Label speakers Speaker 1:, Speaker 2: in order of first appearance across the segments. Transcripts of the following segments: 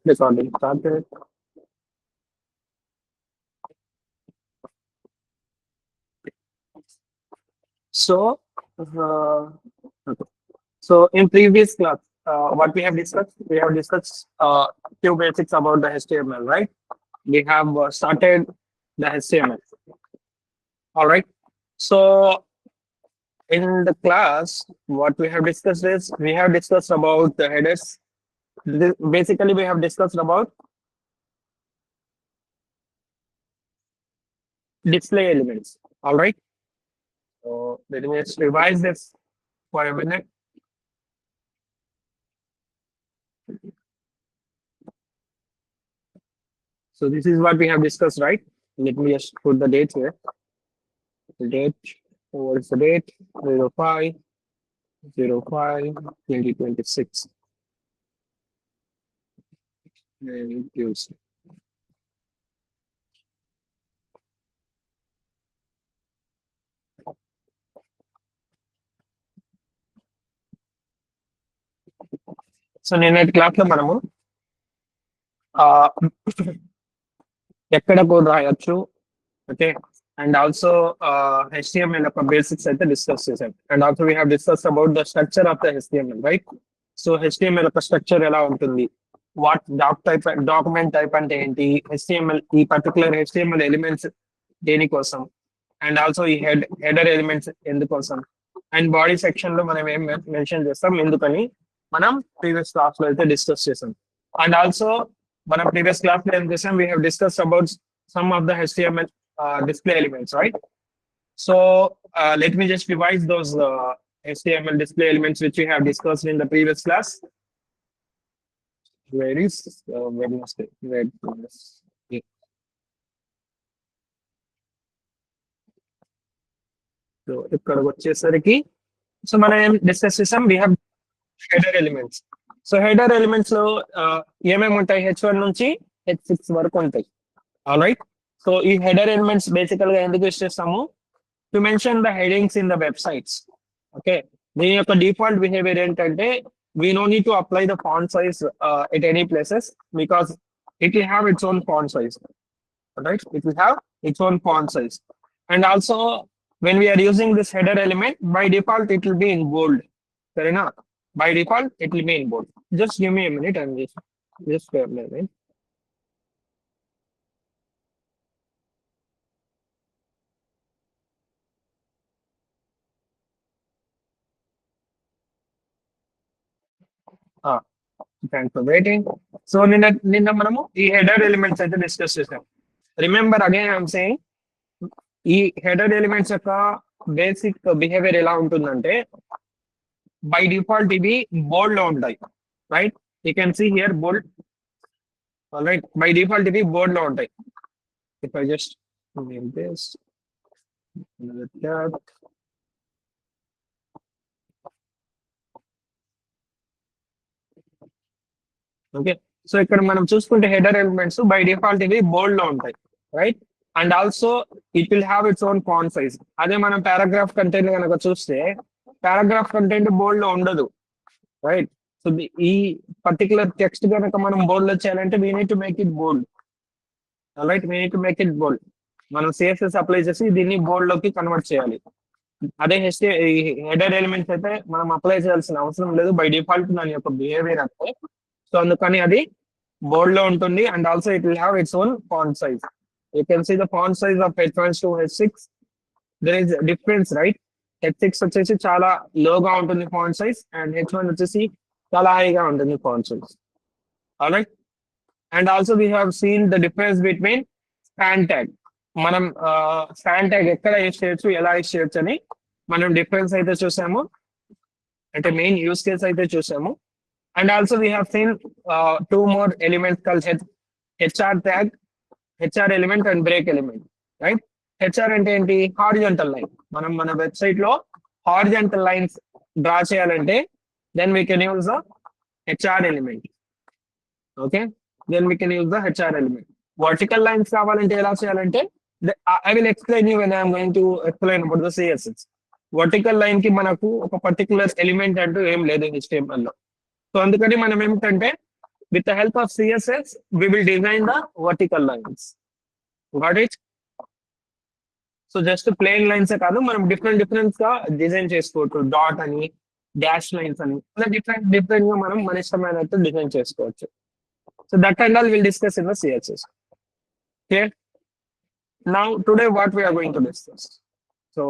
Speaker 1: Recording started. So, uh, so in previous class, what we have discussed few basics about the HTML, right? We have started the HTML. All right. So in the class, what we have discussed is we have discussed about the headers. Basically, we have discussed about display elements. All right. So let me just revise this for a minute. So this is what we have discussed, right? Let me just put the dates here. The date, what is the date? 05/05/2026. And Tuesday. So నిన్నటి class లో మనము ఎక్కడ code రాయొచ్చు, okay, and also HTML యొక్క basics అయితే discuss చేసాం. And also we have discuss about the structure of the HTML, right? So HTML యొక్క structure ఎలా ఉంటుంది, వాట్ డాక్యుమెంట్ టైప్ అంటే ఏంటి, HTML ఈ పర్టికులర్ HTML ఎలిమెంట్స్ దేనికోసం, అండ్ ఆల్సో ఈ హెడర్ ఎలిమెంట్స్ ఎందుకోసం, అండ్ బాడీ సెక్షన్ లో మనం ఏం మెన్షన్ చేస్తాం ఎందుకని మనం ప్రీవియస్ క్లాస్ లో అయితే డిస్కస్ చేసాం. అండ్ ఆల్సో మనం ప్రీవియస్ క్లాస్ లో ఏం చేసాం, we have discuss about some of the HTML display elements, right? So let me just revise those HTML display elements which we have discussed in the previous class. Where is Wednesday? Yeah. So ఇక్కడ వచ్చేసరికి so మనం ఏం discuss చేసాం, we have header elements. So header elements లో ఏమేమి ఉంటాయి, H1 నుంచి H6 వరకు ఉంటాయి. All right. సో ఈ హెడర్ ఎలిమెంట్స్ బేసికల్ గా ఎందుకు యూస్ చేస్తాము, to mention the headings in the websites. Okay, దీని యొక్క డిఫాల్ట్ బిహేవియర్ ఏంటంటే we know need to apply the font size at any places because it will have its own font size, right? It will have its own font size. And also when we are using this header element, by default it will be in bold. Fair enough. By default it will be in bold. Just give me a minute and just a minute. Thanks for waiting. So నిన్న మనము ఈ header elements అయితే discuss చేసాం. Remember again I'm saying, ఈ header elements యొక్క basic behaviour ఎలా ఉంటుందంటే by default ఇవి బోల్డ్ లో ఉంటాయి, right? You can see here bold, right? By default ఇవి బోల్డ్ లో ఉంటాయి. If I just name this another tab. Okay, so ఇక్కడ మనం చూసుకుంటే హెడర్ ఎలిమెంట్స్ బై డిఫాల్ట్ ఇవి బోల్డ్ లో ఉంటాయి, right? And also it will have its own font size. అదే మనం పారాగ్రాఫ్ కంటెంట్ కనుక చూస్తే పారాగ్రాఫ్ కంటెంట్ బోల్డ్ లో ఉండదు, రైట్? సో ఈ పర్టికులర్ టెక్స్ట్ కనుక మనం బోల్డ్ లో చేయాలంటే we need to make it bold, right? We need to make it bold. మనం CSS అప్లై చేసి దీన్ని బోల్డ్ లోకి కన్వర్ట్ చేయాలి. అదే హెడర్ ఎలిమెంట్స్ అయితే మనం అప్లై చేయాల్సిన అవసరం లేదు, బై డిఫాల్ట్ దాని యొక్క బిహేవియర్ అంటే. సో అందుకని అది బోల్డ్ లో ఉంటుంది. And also it will have its own font size. You can see the font size of H1 to H6. There is difference, right? H6 వచ్చేసి చాలా లోగా ఉంటుంది ఫాంట్ సైజ్, అండ్ H1 వచ్చేసి చాలా హైగా ఉంటుంది font size. Alright. And also we have seen the difference between span tag. మనం span tag ఎక్కడ యూస్ చేయొచ్చు, ఎలా యూస్ చేయొచ్చు అని మనం డిఫరెన్స్ అయితే చూసాము, అంటే మెయిన్ యూస్ కేస్ అయితే చూసాము. And also we have seen two more elements called HR tag, HR element and break element, right? HR అంటే ఏంటి, హారిజంటల్ లైన్. మనం మన వెబ్సైట్ లో హారిజంటల్ లైన్స్ డ్రా చేయాలంటే then we can use the HR element. Okay, then we can use the HR element. Vertical lines కావాలంటే ఎలా చేయాలంటే I will explain you when I am going to explain about the CSS. Vertical line కి మనకు ఒక particular element అంటూ ఏం లేదు HTML లో. సో అందుకని మనం ఏమిటంటే With the help of CSS, we will design the vertical lines. Got it? So just plain lines కాదు, మనం డిఫరెంట్ గా డిజైన్ చేసుకోవచ్చు. డాట్ అని, డాష్ లైన్స్ అని, ఇలా డిఫరెంట్ గా మనం మన ఇష్టమైనట్టు డిజైన్ చేసుకోవచ్చు. So that and all will discuss in the CSS. Okay. Now today what we are going to discuss. So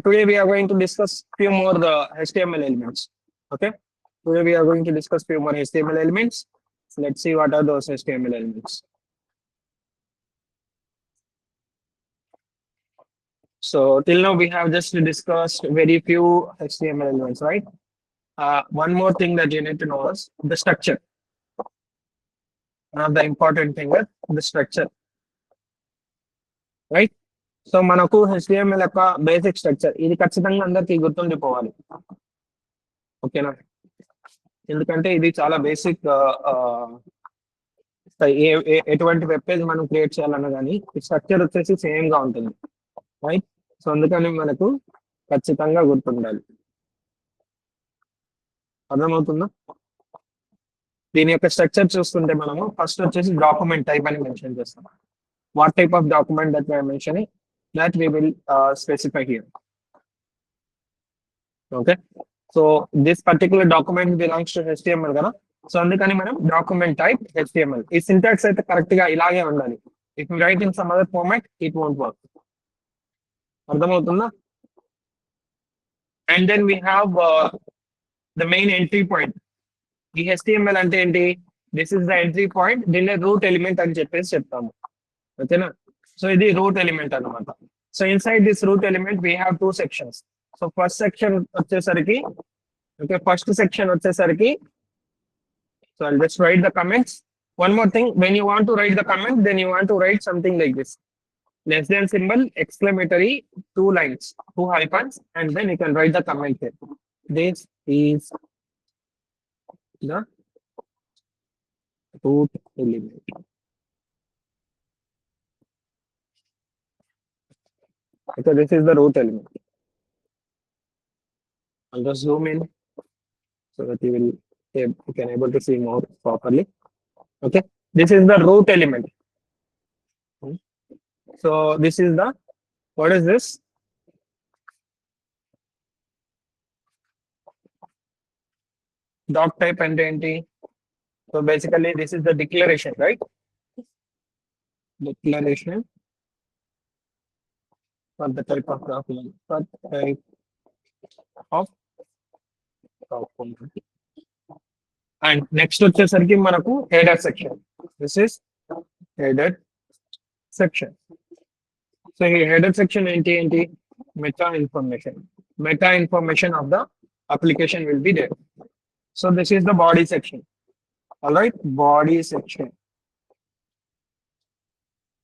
Speaker 1: today we are going to discuss few more the HTML elements. Okay. Today we are going to discuss few more HTML elements. So let's see what are those HTML elements. So till now we have just discussed very few HTML elements, right? One more thing that you need to know is the structure. One of the important thing is the structure, right? So మనకు HTML యొక్క basic structure ఇది ఖచ్చితంగా అందరికి గుర్తుండిపోవాలి. ఓకేనా? ఎందుకంటే ఇది చాలా basic. ఎటువంటి వెబ్ పేజ్ మనం క్రియేట్ చేయాలన్నా కానీ స్ట్రక్చర్ వచ్చేసి సేమ్ గా ఉంటుంది, రైట్? సో అందుకని మనకు ఖచ్చితంగా గుర్తుండాలి. అర్థమవుతుందా? దీని యొక్క స్ట్రక్చర్ చూస్తుంటే మనము ఫస్ట్ వచ్చేసి డాక్యుమెంట్ టైప్ అని మెన్షన్ చేస్తాం. What type of document that we're mentioning, that we will specify here. Okay, so this particular document belongs to HTML కదా. సో అందుకని మనం డాక్యుమెంట్ టైప్ HTML. ఈ సింటాక్స్ అయితే కరెక్ట్ గా ఇలాగే ఉండాలి. If you write in some other format it won't work. అర్థమవుతుందా? And then we have the main entry point. ఈ HTML అంటే ఏంటి? This is the entry point. దీన్ని రూట్ ఎలిమెంట్ అని చెప్పేసి చెప్తాము. ఓకేనా? సో ఇది రూట్ ఎలిమెంట్ అనమాట. So inside this root element we have two sections. So first section వచ్చేసరికి, ఓకే, ఫస్ట్ సెక్షన్ వచ్చేసరికి, so I'll just write the comments. One more thing, when you want to write the comment, then you want to write something like this, less than symbol, exclamatory, 2 lines, 2 hyphens, and then you can write the comment here. This is the root element. So this is the root element. I'll just zoom in so that you can able to see more properly. Okay, this is the root element. So this is the, what is this? Doc type and entity. So basically this is the declaration, right? Declaration for the type of document, for type of document. And next వచ్చేసరికి మనకు header section. This is header section. So here header section ఏంటి? Meta information of the application will be there. So this is the body section. All right, body section.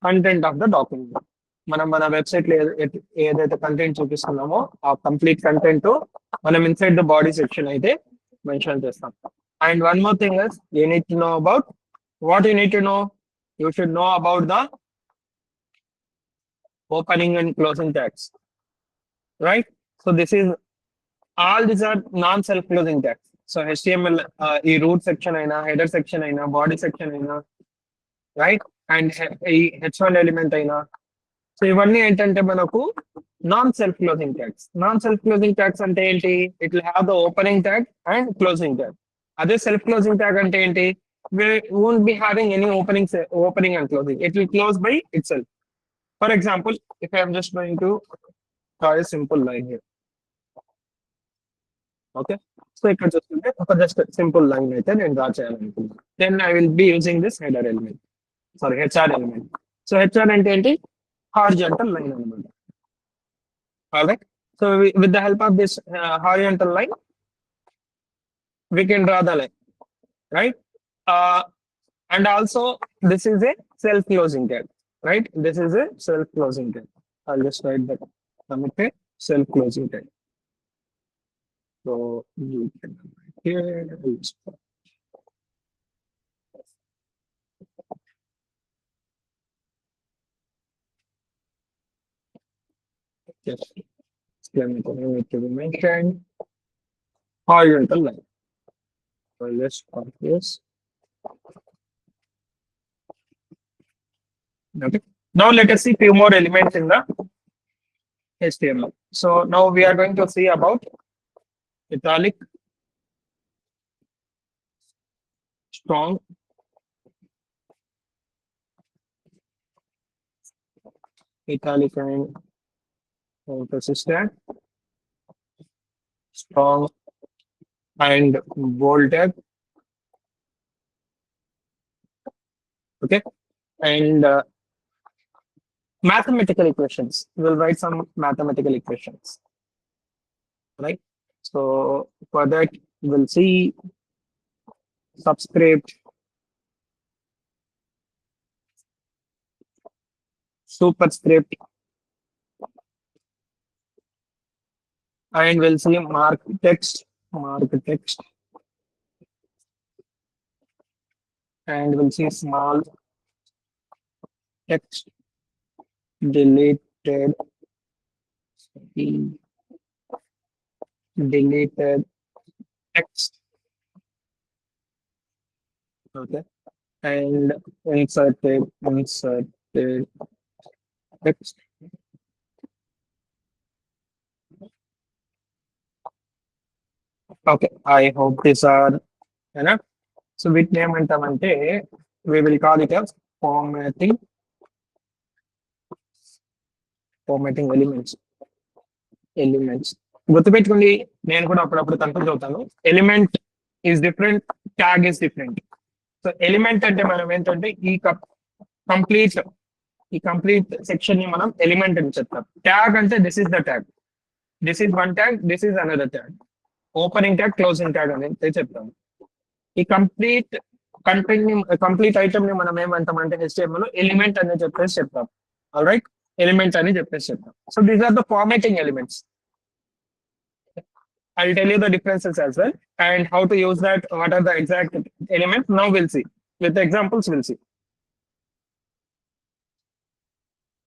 Speaker 1: Content of the document. మనం మన website లో ఏదైతే content చూపిస్తున్నామో ఆ complete content మనం inside the body section అయితే mention చేస్తాం. And one more thing is you need to know about, what you need to know, you should know about the opening and closing tags, right? So this is, all these are non-self closing tags. So HTML ఈ root section అయినా, header section అయినా, body section అయినా, right? And ఈ h1 element అయినా, so ఇవన్నీ ఏంటంటే మనకు non self closing tags. Non self closing tags అంటే ఏంటి? It will have the opening tag and closing tag. అదే సెల్ఫ్ క్లోజింగ్ ట్యాగ్ అంటే ఏంటి? we won't be having any opening and closing. It will close by itself. For example, if I am just going to draw a simple line here, okay, so I can just simple line అయితే నేను draw చేయాలనుకుంటున్నాను. Then I will be using this header element, sorry, HR element. So HR అంటే ఏంటి? Horizontal line అనమాట. All right, so with the help of this horizontal line we can draw the line, right? And also this is a self closing tag, right? This is a self closing tag. I'll just write that commit self closing tag. So you can write here. Yes, need to be mentioned horizontal line. So let's start this. Okay. Now let us see few more elements in the HTML. So now we are going to see about italic, strong, italic and persistent, strong and bolded. Okay. And mathematical equations. We'll write some mathematical equations, right? So for that, we'll see subscript, superscript, and we'll see mark text, and we'll see small text, deleted, deleted text, okay, and inserted text. Okay, I hope these are enough. So with name and we will call it as formatting elements గుర్తుపెట్టుకోండి. నేను కూడా అప్పుడప్పుడు confuse అవుతాను. Element is different, tag is different. So element అంటే మనం ఏంటంటే complete ఈ complete section ని మనం ఎలిమెంట్ అని చెప్తాం. ట్యాగ్ అంటే this is the tag, this is one tag, this is another tag, opening tag, closing tag అనేది చెప్తాం. ఈ కంప్లీట్ ఐటమ్ ని మనం ఏమంటామంటే HTML లో ఎలిమెంట్ అని చెప్పేసి చెప్తాం. ఆల్ రైట్, ఎలిమెంట్స్ అని చెప్పేసి చెప్తాం. So these are the formatting elements. I'll tell you the differences as well and how to use that, what are the exact elements. Now we'll see. With the examples, we'll see.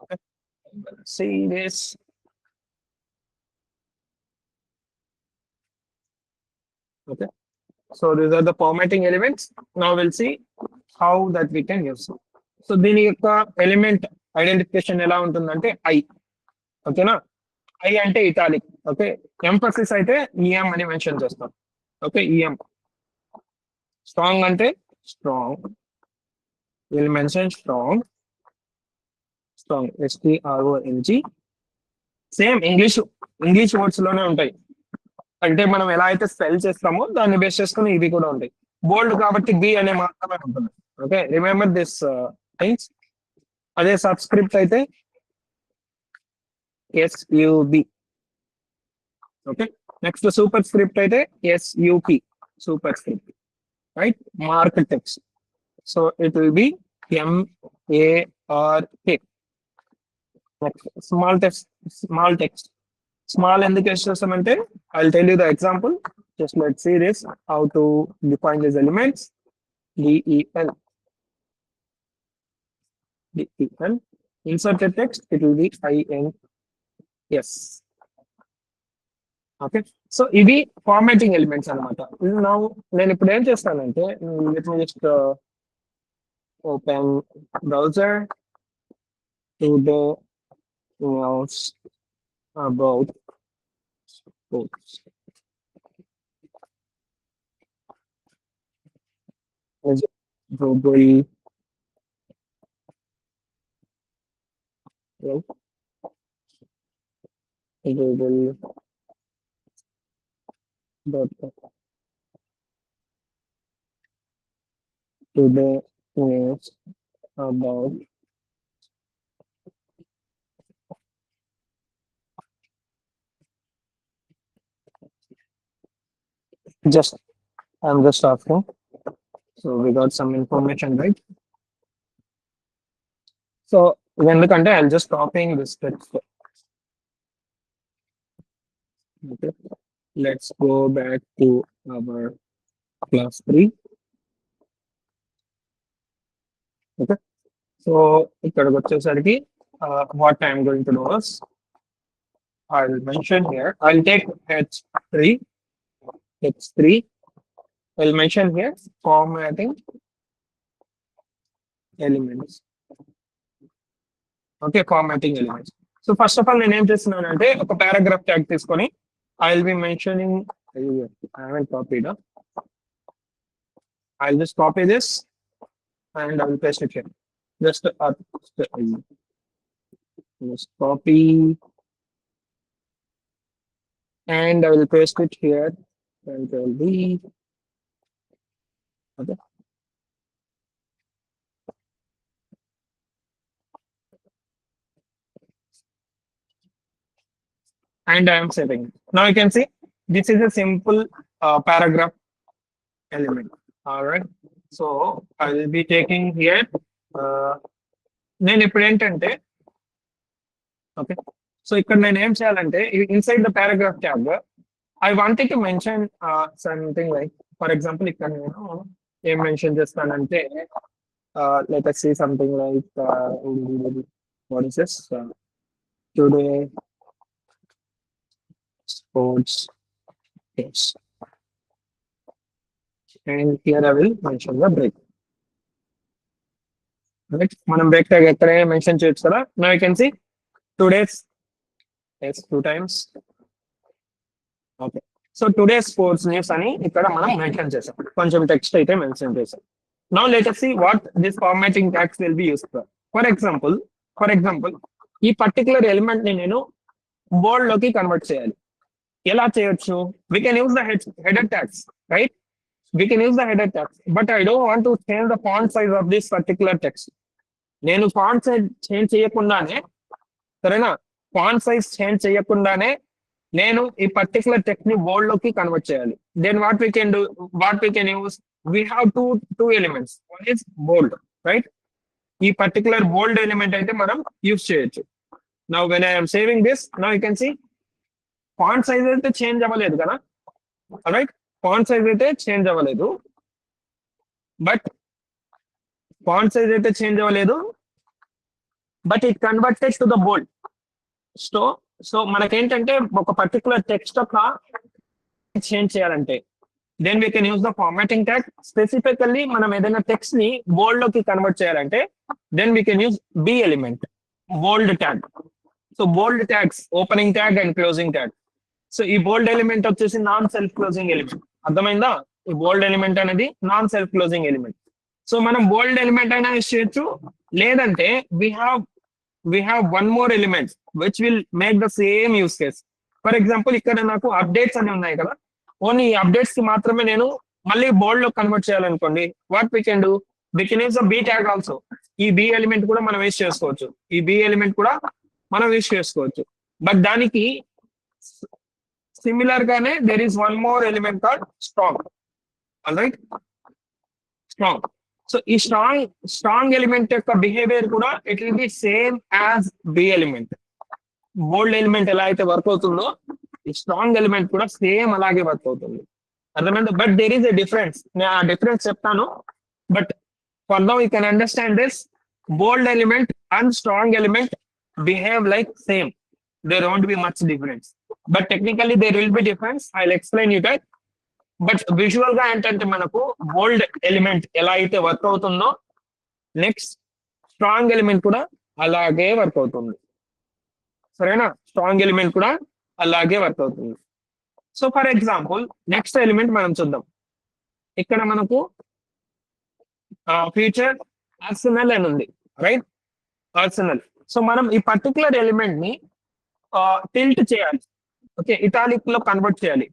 Speaker 1: Okay. See this. Okay. So these are the formatting elements. Now we'll see how that we can use. So దీని యొక్క element identification ఎలా ఉంటుందంటే I. ఓకేనా? I అంటే italic. Okay, emphasis అయితే EM అని mention చేస్తాం. Okay, EM. Strong అంటే strong, will mention strong, STRONG. Same English words లోనే ఉంటాయి. అంటే మనం ఎలా అయితే స్పెల్ చేస్తామో దాన్ని బేస్ చేసుకుని ఇవి కూడా ఉంటాయి. బోల్డ్ కాబట్టి బి అనే మాత్రమే ఉంటుంది. Okay, remember this things. అదే సబ్స్క్రిప్ట్ అయితే SUB. Okay, next to superscript అయితే SUP, superscript, right? Mark text, so it will be MARK. Next, small text. Small ఎందుకు యూస్ చేస్తామంటే I'll tell you the example. Just let's see this, how to define these elements. DEL. Inserted text, it will be INS. Okay, so ఇవి formatting elements అనమాట. నేను ఇప్పుడు ఏం చేస్తానంటే let me just open browser to the news about sports. Google to the news about I'm just asking. So we got some information, right? So ఎందుకంటే I'll just copying this text. Okay, let's go back to our class 3. Okay, so ఇక్కడికి వచ్చేసరికి what I'm going to do is I'll mention here, I'll take H3. I'll mention here formatting elements. Okay, formatting elements. So first of all నేను ఏం చేస్తున్నానంటే ఒక paragraph tag తీసుకొని I will be mentioning, I haven't copied, I will just copy this and I will paste it here. Just just copy and I will paste it here. Control V. Okay. And I am saving. Now you can see this is a simple paragraph element. All right. So I will be taking here. నేను ఇప్పుడు ఏంటంటే okay, so ఇక్కడ నేను ఏం చేయాలంటే inside the paragraph tag I wanted to mention something like, for example ఇక్కడ నేను ఏం మెన్షన్ చేస్తానంటే let us see something like what is this, today sports tips, and here I will mention the break. Right, మనం break tag ఎక్కడైనా mention చేయొచ్చు కదా. Now you can see today's, yes, 2 times. Okay, so today sports news అని ఇక్కడ మనం mention చేసాం, కొంచెం text అయితే మెన్షన్ చేసాం. Now let us see what this formatting tags will be used for. For example ఈ పర్టికులర్ ఎలిమెంట్ ని నేను బోల్డ్ లోకి కన్వర్ట్ చేయాలి. ఎలా చేయొచ్చు? we can use the header tags, right? We can use the header tags, but I don't want to change the font size of this particular text. నేను font size change చేయకుండానే, సరేనా, font size change చేయకుండానే నేను ఈ particular text ని bold లోకి convert చేయాలి. Then what we can use, we have two elements. One is bold, right? ఈ పర్టికులర్ బోల్డ్ ఎలిమెంట్ అయితే మనం యూస్ చేయొచ్చు. Now when I'm saving this, now you can see font size అయితే change అవ్వలేదు కదా, right? Font size అయితే change అవ్వలేదు, but it converted to the bold. So మనకేంటంటే ఒక పర్టికులర్ టెక్స్ట్ ఒక చేంజ్ చేయాలంటే then we can use the formatting tag. Specifically మనం ఏదైనా టెక్స్ట్ ని బోల్డ్ లోకి కన్వర్ట్ చేయాలంటే then we can use B element, bold tag. So bold tags, opening tag and closing tag. So ఈ bold element వచ్చేసి non self closing element. అర్థమైందా? ఈ bold element అనేది non self closing element. So మనం bold element అయినా use చేయొచ్చు, లేదంటే we have one more element which will make the same use case. For example ఇక్కడ నాకు అప్డేట్స్ అని ఉన్నాయి కదా, ఓన్లీ ఈ అప్డేట్స్ కి మాత్రమే నేను మళ్ళీ బోల్డ్ లో కన్వర్ట్ చేయాలనుకోండి, what we can do, we can use the B tag also. ఈ బి ఎలిమెంట్ కూడా మనం యూస్ చేసుకోవచ్చు. బట్ దానికి సిమిలర్ గానే there is one more element called strong. Alright, strong. So ఈ స్ట్రాంగ్ ఎలిమెంట్ యొక్క బిహేవియర్ కూడా it will be same as B element. Bold element ఎలా అయితే వర్క్ అవుతుందో ఈ స్ట్రాంగ్ ఎలిమెంట్ కూడా సేమ్ అలాగే వర్క్ అవుతుంది. అర్థమైంది? But there is a difference. నేను ఆ డిఫరెన్స్ చెప్తాను, but for now you can understand this. Bold element and strong element behave like same. There won't be much difference, but technically there will be difference. I will explain you that. But visual గా ఏంటంటే మనకు బోల్డ్ element ఎలా అయితే work అవుతుందో next strong element కూడా అలాగే work అవుతుంది. సరేనా? స్ట్రాంగ్ ఎలిమెంట్ కూడా అలాగే వర్క్ అవుతుంది. So for example next element మనం చూద్దాం. ఇక్కడ మనకు ఫ్యూచర్ ఆర్సెనల్ అని ఉంది, రైట్? ఆర్సెనల్. సో మనం ఈ పర్టికులర్ ఎలిమెంట్ ని టిల్ట్ చేయాలి, ఓకే, ఇటాలిక్ లో కన్వర్ట్ చేయాలి.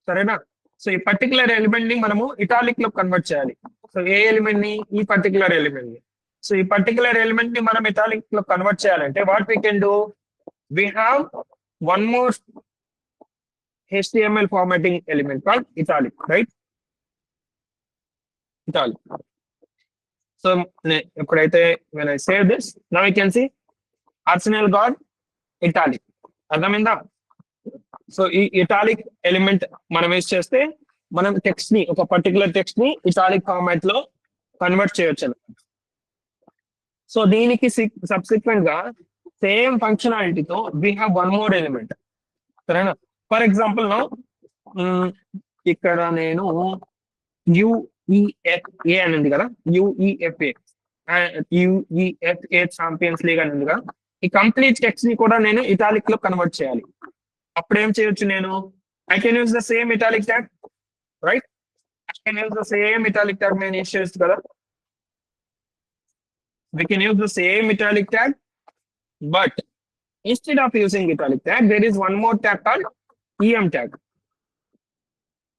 Speaker 1: సరేనా? సో ఈ పర్టికులర్ ఎలిమెంట్ ని మనము ఇటాలిక్ లో కన్వర్ట్ చేయాలి. సో ఏ ఎలిమెంట్ ని? ఈ పర్టికులర్ ఎలిమెంట్ ని. సో ఈ పర్టికులర్ ఎలిమెంట్ ని మనం ఇటాలిక్ లో కన్వర్ట్ చేయాలంటే what we can do, we have one more HTML formatting element called italic, right? Italic. So ఎప్పుడైతే when I save this, now you can see Arsenal got italic. అర్థమైందా? సో ఈ italic element మనం use చేస్తే మనం text ని, ఒక particular text ని ఇటాలిక్ ఫార్మాట్ లో కన్వర్ట్ చేయొచ్చు అన్నమాట. సో దీనికి సబ్సిక్వెంట్ గా సేమ్ ఫంక్షనాలిటీతో we have one more element. సరేనా? ఫర్ ఎగ్జాంపుల్ నౌ ఇక్కడ నేను UEFA అని ఉంది కదా, UEFA. ఛాంపియన్స్ లీగ్ అని ఉందిగా, ఈ కంప్లీట్ టెక్స్ట్ ని కూడా నేను ఇటాలిక్ లో కన్వర్ట్ చేయాలి. అప్పుడు ఏం చేయొచ్చు నేను, I can use the same italic tag, right? I can use the same italic tag నేను యూస్ చేయొచ్చు కదా. We can use the same italic tag, but instead of using italic tag, there is one more tag called EM tag.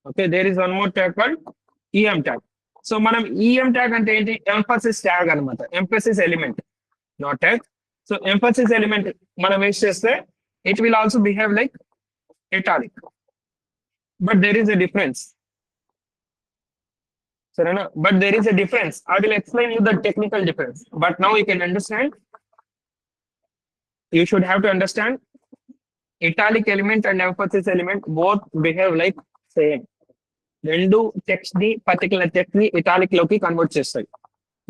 Speaker 1: Okay, there is one more tag called EM tag. So మనం EM tag అంటే ఏంటి? Emphasis tag అన్నమాట, emphasis element, not tag. So emphasis element మనం use చేస్తే it will also behave like italic, but there is a difference. Sarana, but there is a difference. I will explain you the technical difference, but now you can understand. You should have to understand italic element and emphasis element both behave like same. రెండు text ని particular text ని italic లోకి convert చేస్తాయి.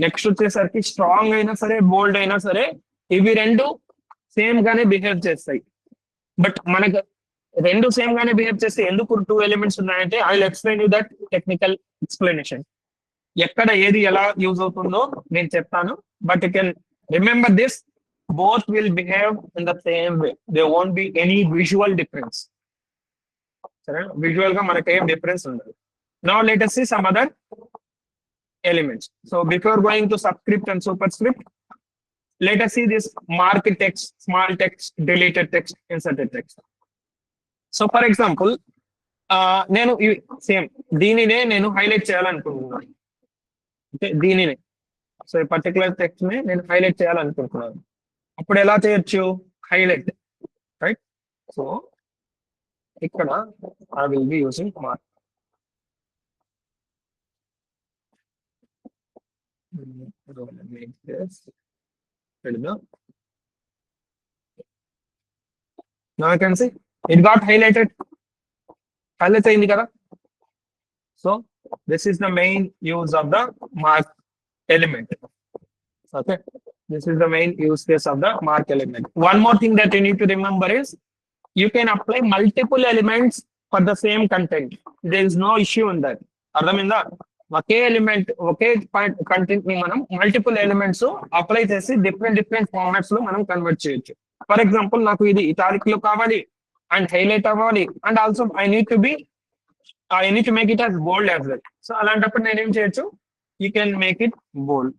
Speaker 1: Next వచ్చేసరికి strong అయినా సరే, బోల్డ్ అయినా సరే, ఇవి రెండు సేమ్ గానే బిహేవ్ చేస్తాయి. బట్ మనకు రెండు సేమ్ గానే బిహేవ్ చేస్తే ఎందుకు టూ ఎలిమెంట్స్ ఉన్నాయంటే I will explain you that technical explanation. ఎక్కడ ఏది ఎలా యూజ్ అవుతుందో నేను చెప్తాను, but you can remember this, both will behave in the same way. There won't be any visual difference. Visual ga manaki em difference undadu. Now let us see some other elements. So before going to subscript and superscript, let us see this marked text, small text, deleted text, inserted text. So for example, నేను same దీనినే నేను highlight చేయాలనుకుంటున్నాను. Okay, దీనినే, so ఈ particular text ని నేను highlight చేయాలనుకుంటున్నాను. అప్పుడు ఎలా చేయొచ్చు? Highlight, right? సో ఇక్కడ I will be using mark. Now you can see it got highlighted. Highlight అయింది కదా. So this is the main use of the mark element. Okay, this is the main use case of the mark element. One more thing that you need to remember is you can apply multiple elements for the same content. There is no issue in that. అర్థమైందా? ఒకే element, ఒకే content ని మనం multiple elements apply చేసి different formats లో మనం convert చేయొచ్చు. For example, నాకు ఇది italic లో కావాలి అండ్ హైలైట్ అవ్వాలి, and also I need to make it as bold as well. So అలాంటప్పుడు నేను ఏం చేయొచ్చు? You can make it bold.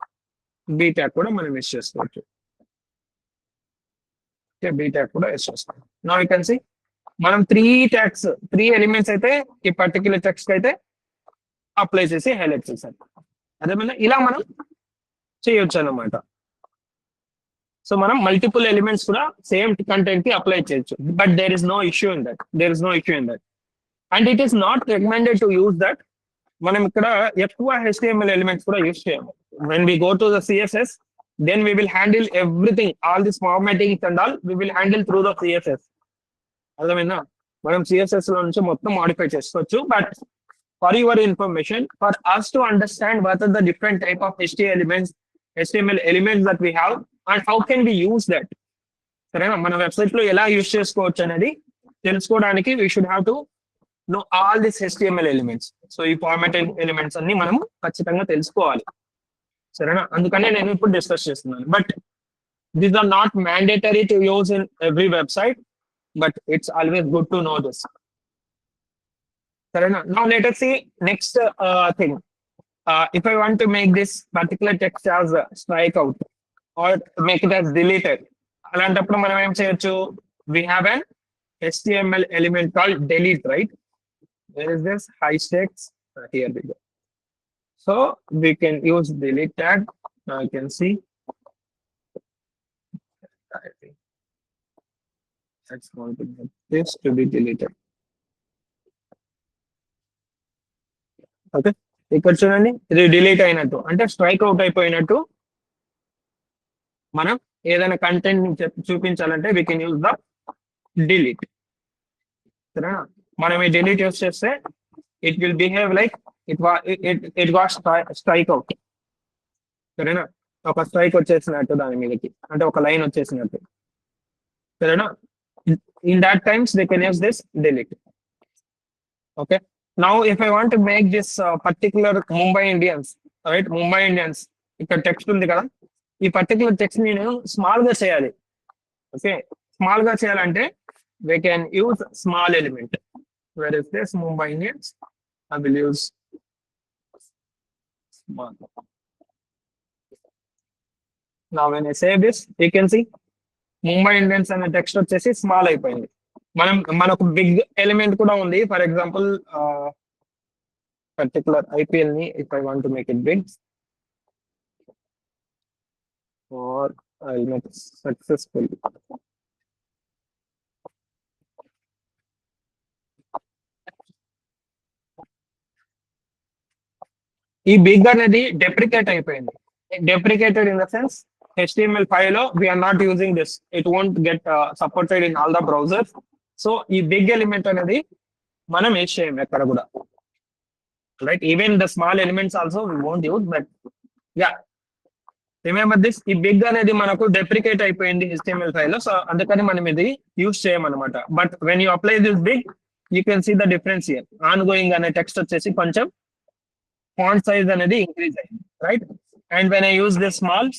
Speaker 1: B tag కూడా మనం యూస్ చేసుకోవచ్చు. బీ ట్యాగ్ కూడా యూస్ చేసుకోవచ్చు. నౌ యూ కెన్ సీ మనం త్రీ ఎలిమెంట్స్ అయితే ఈ పర్టికులర్ టెక్స్ట్ అయితే అప్లై చేసి హైలైట్ చేశాను. అదేవిధంగా ఇలా మనం చేయొచ్చు అన్నమాట. సో మనం మల్టిపుల్ ఎలిమెంట్స్ కూడా సేమ్ కంటెంట్ కి అప్లై చేయొచ్చు, but there is no issue in that. And it is not recommended to use that. మనం ఇక్కడ ఎక్కువ HTML ఎలిమెంట్స్ కూడా యూజ్ చేయాలి. when we go to the CSS, then we will handle everything, all this formatting and all we will handle through the CSS. అర్థమైందా? మనం CSS లో నుంచి మొత్తం మాడిఫై చేసుకోవచ్చు. But for your information, for us to understand what are the different type of HTML elements that we have and how can we use that, సరేనా, మన website లో ఎలా యూజ్ చేసుకోవచ్చు అనేది తెలుసుకోవడానికి we should have to know all these HTML elements. So ఈ formatting elements అన్ని మనం ఖచ్చితంగా తెలుసుకోవాలి, సరేనా? అందుకనే నేను ఇప్పుడు డిస్కస్ చేస్తున్నాను. But these are not mandatory to use in every website, but it's always good to know this, సరేనా? Now let us see next thing. If I want to make this particular text as strike out or make it as deleted, అలాంటప్పుడు మనం ఏం చేయొచ్చు? We have an HTML element called delete, right? Where is this? High stakes. Here we go. So we can use delete tag. Now you can see. That's going to make this to be deleted. Okay. ఇక్కడ చూడండి, ఇది delete అయినట్టు, అంటే strike out అయిపోయినట్టు. మనం ఏదైనా content చూపించాలంటే we can use the delete. సరేనా? మనం ఈ delete యూస్ చేస్తే it will behave like it got strike out. సరేనా? ఒక స్ట్రైక్ వచ్చేసినట్టు దాని మీదకి, అంటే ఒక లైన్ వచ్చేసినట్టు, సరేనా? In that times they can use this delete. Okay. Now if I want to make this particular Mumbai Indians, right? Mumbai Indians, ఇక్కడ text ఉంది కదా, ఈ పర్టికులర్ టెక్స్ట్ నేను స్మాల్ గా చేయాలి. ఓకే, స్మాల్ గా చేయాలంటే we can use small element. Where is this Mumbai Indians? I will use small. Now when I say this, you can see Mumbai Indians అనే టెక్స్ట్ వచ్చేసి స్మాల్ అయిపోయింది. మనకు big element కూడా ఉంది. ఫర్ ఎగ్జాంపుల్ పర్టికులర్ ఐపీఎల్ ని if I want to make it big or I'll make it successful. ఈ big అనేది deprecate అయిపోయింది. Deprecated in the sense HTML5 లో we're not using this, it won't get supported in all the browsers. So ఈ big element అనేది మనం use చేయం ఎక్కడ కూడా, right? Even the small elements also we won't use, but yeah remember this, ఈ big అనేది మనకు డెప్రికేట్ అయిపోయింది HTML5 లో. సో అందుకని మనం ఇది యూజ్ చేయమన్నమాట. But when you apply this big, you can see the difference here. On going అనే టెక్స్ట్ వచ్చేసి కొంచెం ఫాంట్ సైజ్ అనేది ఇంక్రీజ్ అయింది, right? And when I use the small,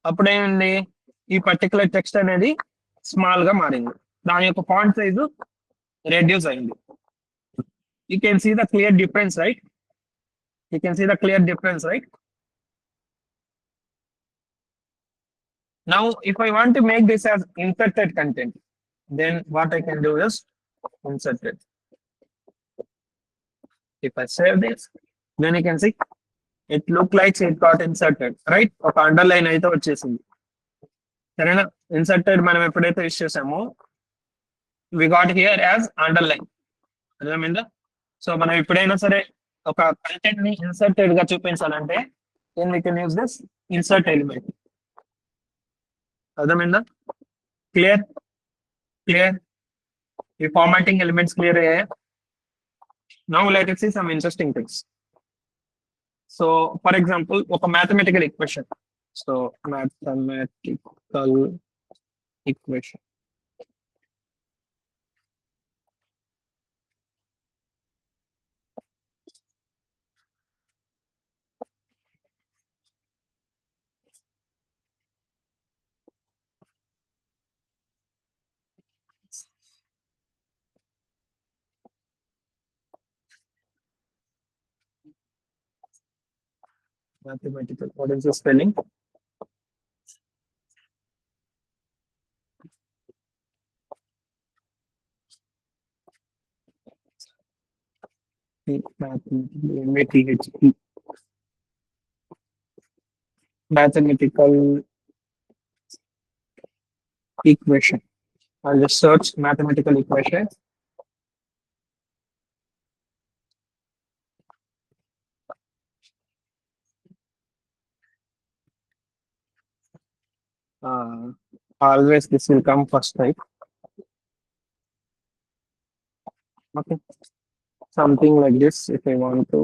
Speaker 1: అప్పుడేంటి, ఈ పర్టికులర్ టెక్స్ట్ అనేది స్మాల్ గా మారింది, దాని యొక్క ఫాంట్ సైజు రెడ్యూస్ అయింది. You can see the clear difference, right? You can see the clear difference, right? Now, if I want to make this as inserted content, then what I can do is inserted. If I save this, then you can see it look like it got inserted, right? ఒక underline అయితే వచ్చేసింది, సరేనా? Inserted మనం ఎప్పుడైతే use చేసామో we got here as underline, అర్థమైందా? So మనం ఎప్పుడైనా సరే ఒక కంటెంట్ ని ఇన్సర్టెడ్ గా చూపించాలంటే then we can use this insert element. అర్థమైందా? క్లియర్ ఈ ఫార్మాటింగ్ ఎలిమెంట్స్ క్లియర్ అయ్యాయి. Now let us see some interesting things. So for example ఒక mathematical equation. So mathematical equation, mathematical, what is the spelling? Mathematical equation. I'll just search mathematical equation. Always this will come first, right? Okay, something like this. If I want to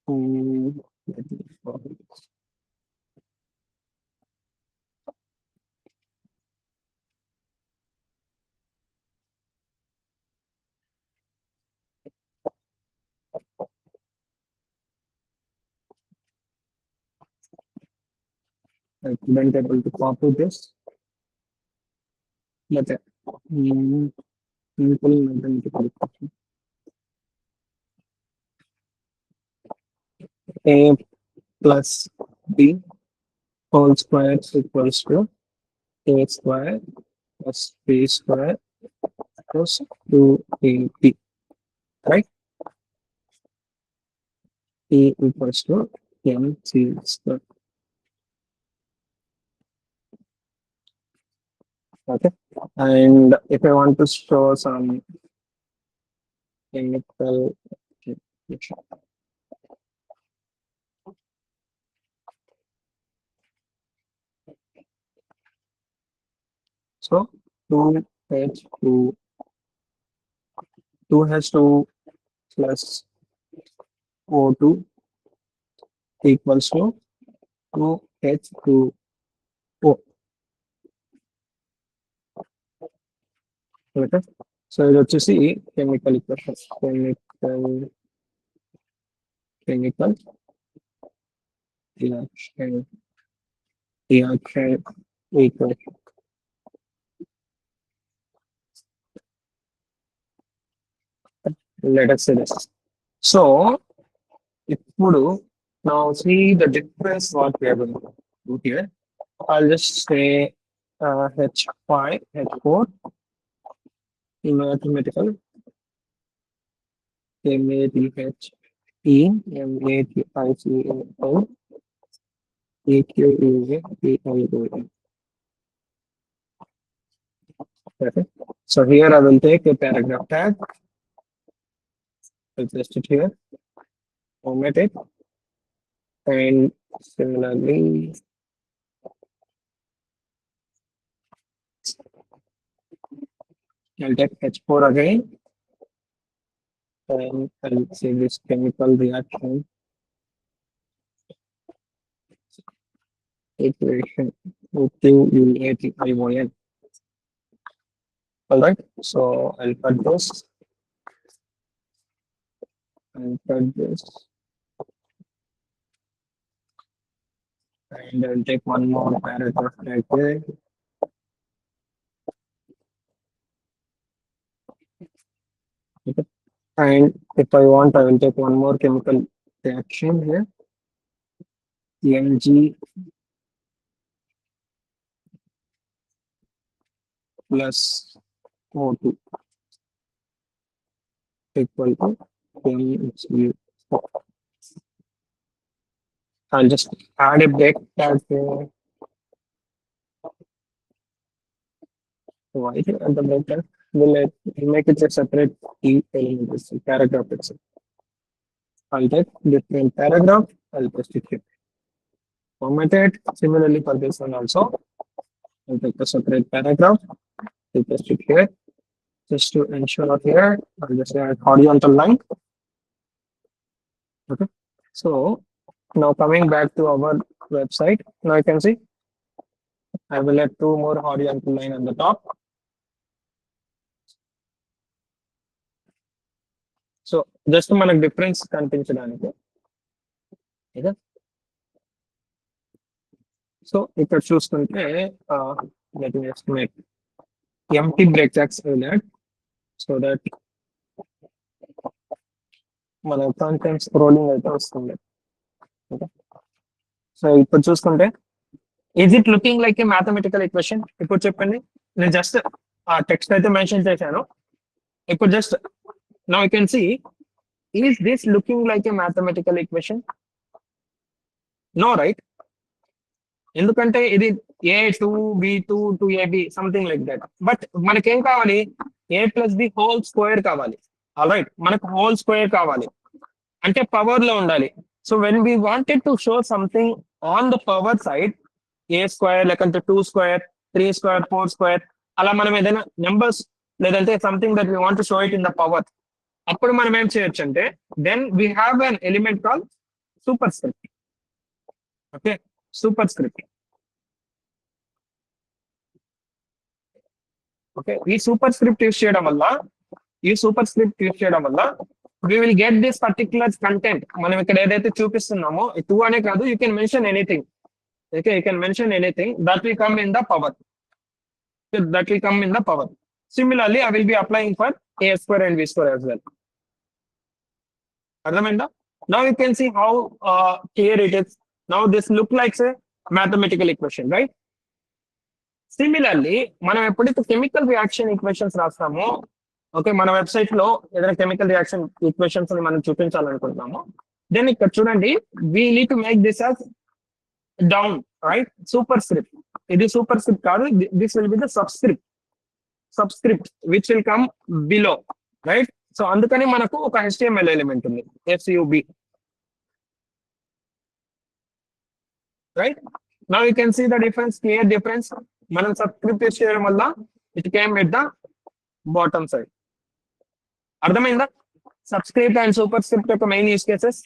Speaker 1: let me copy this. I couldn't able to copy this. But simple mathematical equation. A plus B whole square equals to A square plus B square plus 2AB, right? A equals to MC square. Okay, and if I want to show some chemical application, so 2H2 plus O2 equals to 2H2O. Okay. So ఇది వచ్చేసి chemical equation, chemical reaction equation. Let us say this. So, ఇప్పుడు now see the difference what we are going to do here. I'll just say H5, H4 in mathematical, M-A-T-H-E, M-A-T-I-C-A-L, E-Q-U-A-P-I-O-N. Okay. So here I will take a paragraph tag. I'll paste it here, format it, and similarly, I'll take H4 again, and I'll say this chemical reaction equation, Q-U-A-T-I-O-N. All right, so I'll cut this. And cut this, and I'll take one more paragraph right there. Okay. And if I want, I will take one more chemical reaction here, Mg plus O2 equal to Mg. I'll just add a break tag here. Why at the break tag? We'll make it a separate key element, this paragraph itself. I'll take different paragraph, I'll paste it here. Format it. Similarly for this one also, I'll take a separate paragraph, I'll paste it here. Just to ensure here, I'll just add horizontal line. Okay. So now coming back to our website, now you can see I will add two more horizontal line on the top. So just మనకు difference కనిపించడానికి. So ఇక్కడ చూసుకుంటే let me just make empty breakbacks will add so that మన content scrolling అయితే వస్తుంది. So ఇప్పుడు చూసుకుంటే is it looking like a mathematical equation? ఇప్పుడు చెప్పండి, నేను జస్ట్ ఆ టెక్స్ట్ అయితే మెన్షన్ చేశాను. ఇప్పుడు just now you can see, is this looking like a mathematical equation? No, right? ఎందుకంటే ఇది A2B2 something like that. But మనకేం కావాలి? A+B హోల్ స్క్వేర్ కావాలి. ఆల్రైట్, మనకు హోల్ స్క్వేర్ కావాలి అంటే పవర్ లో ఉండాలి. So when we wanted to show something on the power side, A² లేకంటే 2² 3² 4², అలా మనం ఏదైనా నెంబర్స్ లేదంటే something that we want to show it in the power, అప్పుడు మనం ఏం చేయొచ్చు అంటే then we have an element call superscript. Okay, superscript. Okay, ఈ సూపర్ స్క్రిప్ట్ యూస్ చేయడం వల్ల we will get this particular content. మనం ఇక్కడ ఏదైతే చూపిస్తున్నామో 2 అనే కాదు, you can mention anything. Okay, you can mention anything that will come in the power. Similarly, I will be applying for A² and B² as well. అర్థమైందా? Now you can see how clear it is. Now this look like a mathematical equation, right? Similarly, మనం ఎప్పుడైతే chemical reaction equations రాస్తామో, okay, మన website లో ఏదైనా chemical reaction equations మనం చూపించాలనుకుంటున్నాము, then ఇక్కడ చూడండి, we need to make this as down, right? Superscript. ఇది సూపర్ స్క్రిప్ట్ కాదు, this will be the subscript which will come below, right? So అందుకని మనకు ఒక HTML ఎలిమెంట్ ఉంది, SUB, right? Now you can see the difference, clear difference. మనం subscript use చేయడం వల్ల it came at the bottom side. అర్థమైందా? Subscript and superscript యొక్క main use cases.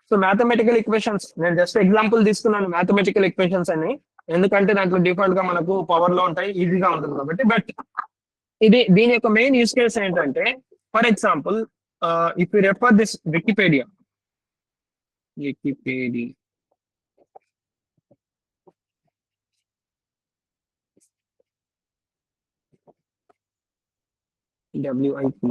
Speaker 1: So mathematical equations, నేను జస్ట్ ఎగ్జాంపుల్ తీసుకున్నాను mathematical equations అని, ఎందుకంటే దాంట్లో డిఫాల్ట్ గా మనకు పవర్ లో ఉంటాయి, ఈజీగా ఉంటుంది కాబట్టి. బట్ దీని యొక్క మెయిన్ యూస్ కేస్ ఏంటంటే, for example if you refer this Wikipedia WIP.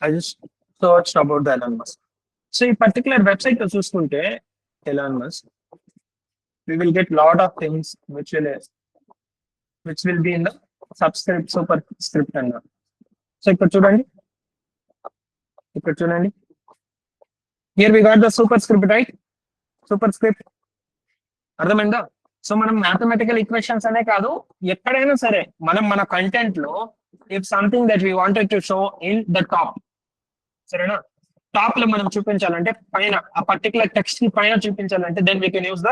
Speaker 1: I just searched about the Elon Musk. So in particular website చూసుకుంటే Elon Musk, we will get lot of things which will be in the superscript అన్న. So ఇక్కడ చూడండి, here we got the superscript, right? Superscript అర్థమైందా? So మనం mathematical equations అనే కాదు, ఎక్కడైనా సరే మనం మన కంటెంట్ లో if something that we wanted to show in the top, సరేనా, టాప్ లో మనం చూపించాలంటే పైన ఆ పర్టికులర్ టెక్స్ట్ కి పైన చూపించాలంటే then we can use the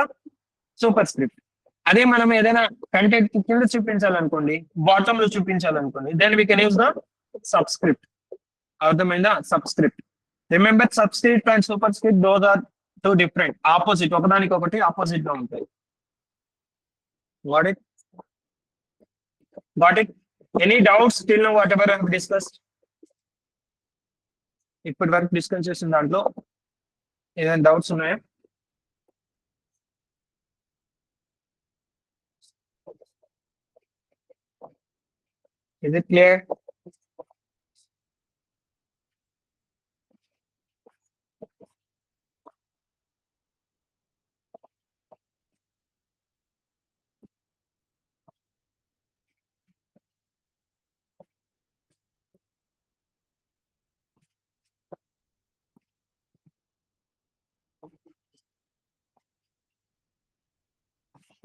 Speaker 1: superscript. అదే మనం ఏదైనా కంటెంట్ కి కింద చూపించాలనుకోండి, బాటమ్ లో చూపించాలనుకోండి, then we can use the subscript. అర్థమైందా? Subscript. Remember, subscript and superscript those are two different, opposite, ఒకదానికి ఒకటి ఆపోజిట్ గా ఉంటాయి. Got it? Any doubts till now whatever I have discussed? ఇప్పటి వరకు డిస్కస్ చేసిన దాంట్లో ఏదైనా డౌట్స్ ఉన్నాయా? Is it clear?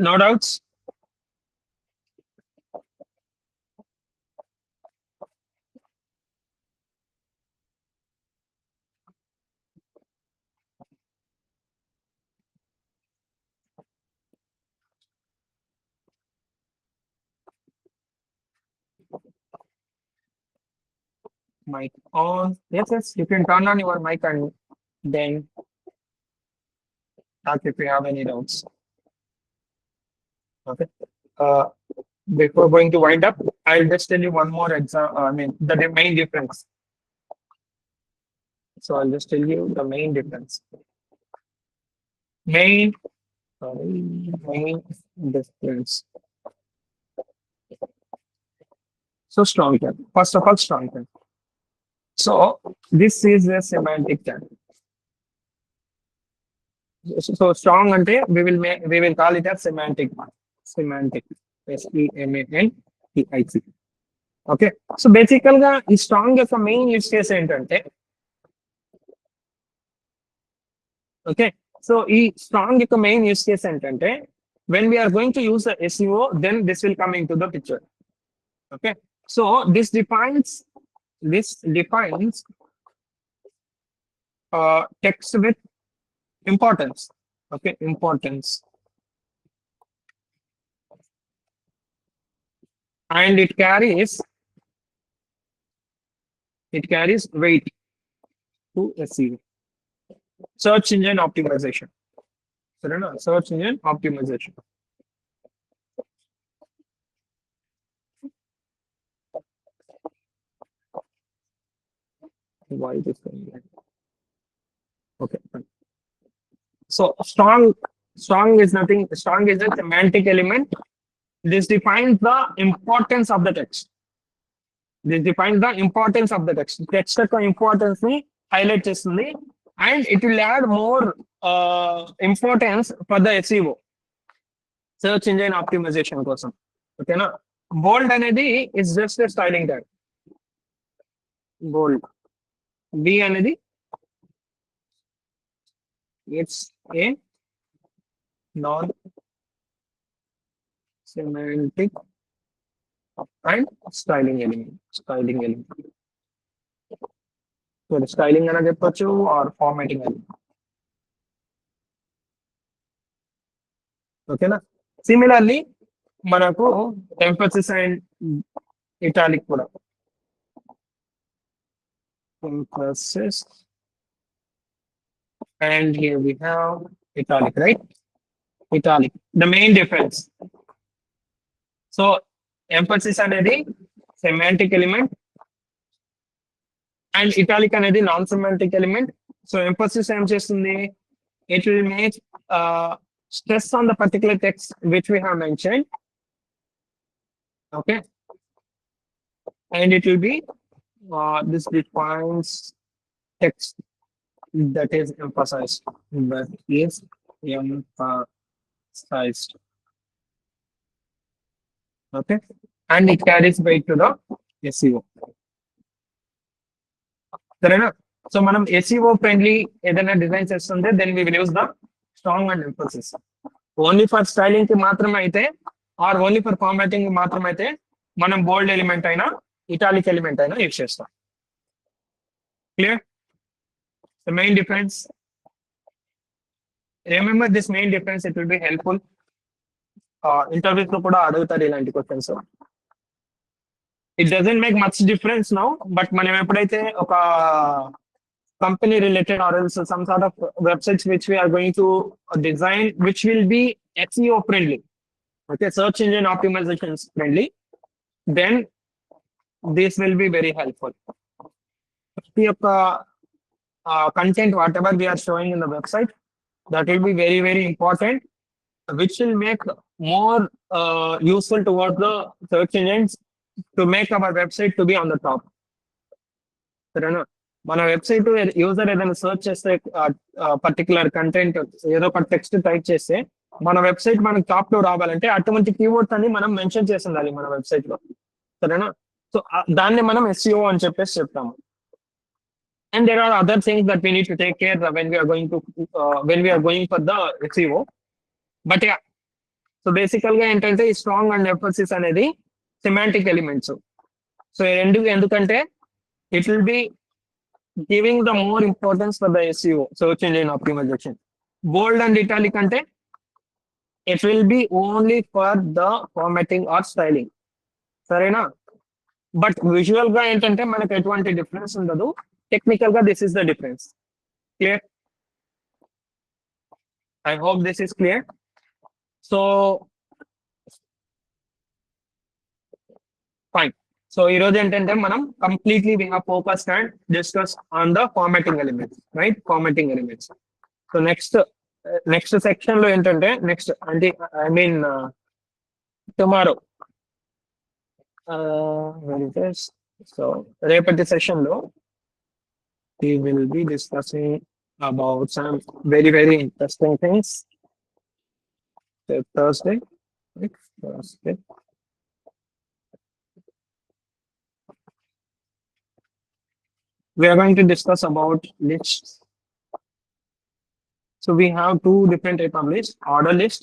Speaker 1: No doubts? Mic on. Yes, you can turn on your mic and then talk if you have any doubts. Okay. Before going to wind up, I'll just tell you one more the main difference. So I'll just tell you the main difference. Main difference. So strong term. First of all, strong term. So this is a semantic term. So strong ante we will call it as semantic. Semantic. SEMANTIC. Okay. So basically ఈ strong యొక్క main use case ఏంటంటే, okay, so ఈ strong యొక్క main use case ఏంటంటే, when we are going to use the SEO, then this will come into the picture. Okay. So this defines text with importance. Okay, importance. And it carries weight to SEO. Search engine optimization. Search engine optimization. Why this thing? Okay. So strong is nothing. Strong is a semantic element. This defines the importance of the text. Text యొక్క importance ని highlight చేస్తుంది, and it will add more importance for the SEO, search engine optimization కోసం. ఓకేనా? బోల్డ్ అనేది is just a styling tag. Bold. B అనేది it's a non semantic and styling element. So the styling ana చెప్పొచ్చు or formatting element. ఓకేనా? Similarly మనకు emphasis and italic కూడా. Emphasis and here we have italic, right? Italic, the main difference. So emphasis అనేది semantic element and italic అనేది non semantic element. So emphasis ఏం చేస్తుంది, it will make stress on the particular text which we have mentioned. Okay, and it will be this defines text that is emphasized, that is emphasized. Okay, and it carries weight to the SEO. సరేనా? So మనం SEO friendly ఏదైనా design చేస్తుంటే then we will use the strong and emphasis. Only for styling కి మాత్రమే అయితే are only for formatting మాత్రమే అయితే మనం బోల్డ్ ఎలిమెంట్ అయినా ఇటాలిక్ ఎలిమెంట్ అయినా యూజ్ చేస్తాం. Clear? The main difference, remember this main difference, it will be helpful. Interviews లో కూడా అడుగుతారు ఇలాంటి questions. It doesn't make much difference now, but మనం ఎప్పుడైతే ఒక company related or else some sort of websites which we are going to design which will be SEO friendly, okay, search engine optimization friendly, then this will be very helpful. The content whatever we are showing in the website, that will be very very important, which will make more useful towards the search engines to make our website to be on the top. మన website user ఏదైనా search చేస్తే particular content ఏదో ఒక text type చేస్తే మన website మనకి top లో రావాలంటే అటువంటి కీవర్డ్స్ అన్ని మనం మెన్షన్ చేసి ఉండాలి మన వెబ్సైట్ లో. సరేనా? సో దాన్ని మనం SEO అని చెప్పేసి చెప్తాము. And there are other things that we need to take care when we're going for the SEO. But yeah, so బేసికల్ గా ఏంటంటే ఈ స్ట్రాంగ్ అండ్ ఎంఫసిస్ అనేది సెమాంటిక్ ఎలిమెంట్స్. సో ఎందుకంటే it will be giving the more importance for the SEO, search engine optimization. Bold and italic ante it will be only for the formatting or styling. Sarena? But visual ga entante manaku etvanti difference undadu. Technical ga this is the difference. Clear? I hope this is clear. So fine. So ఈ రోజు ఏంటంటే మనం completely we have focused and discuss on the formatting elements, right? Formatting elements. So next section లో ఏంటంటే next అంటే I mean tomorrow, so రేపటి session లో we will be discussing about some very very interesting things. Thursday, right? Thursday. We are going to discuss about lists. So we have two different type of lists: order list,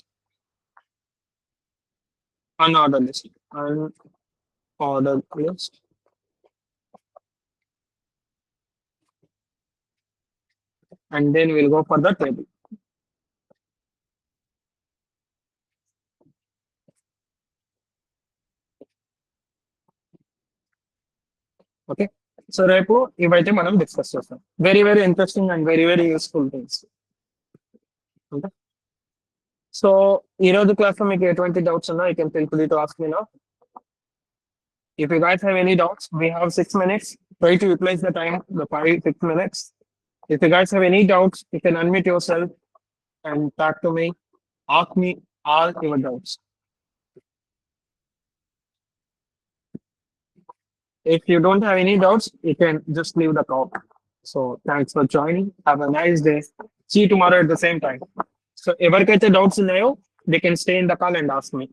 Speaker 1: unordered list, unordered list. And then we'll go for the table. Okay. So రేపు ఇవైతే మనం discuss చేస్తాం. Very very interesting and very very useful things. Okay, so ఈ రోజు class లో మీకు ఎటువంటి doubts ఉన్నా you can feel free to ask me now. If you guys have any doubts, we have 6 minutes. Try to utilize the time, the 5-6 minutes. If you guys have any doubts, you can unmute yourself and talk to me. Ask me all your doubts. If you don't have any doubts, you can just leave the call. So thanks for joining. Have a nice day. See you tomorrow at the same time. So ఎవరికైతే doubts ఉన్నాయో, they can stay in the call and ask me.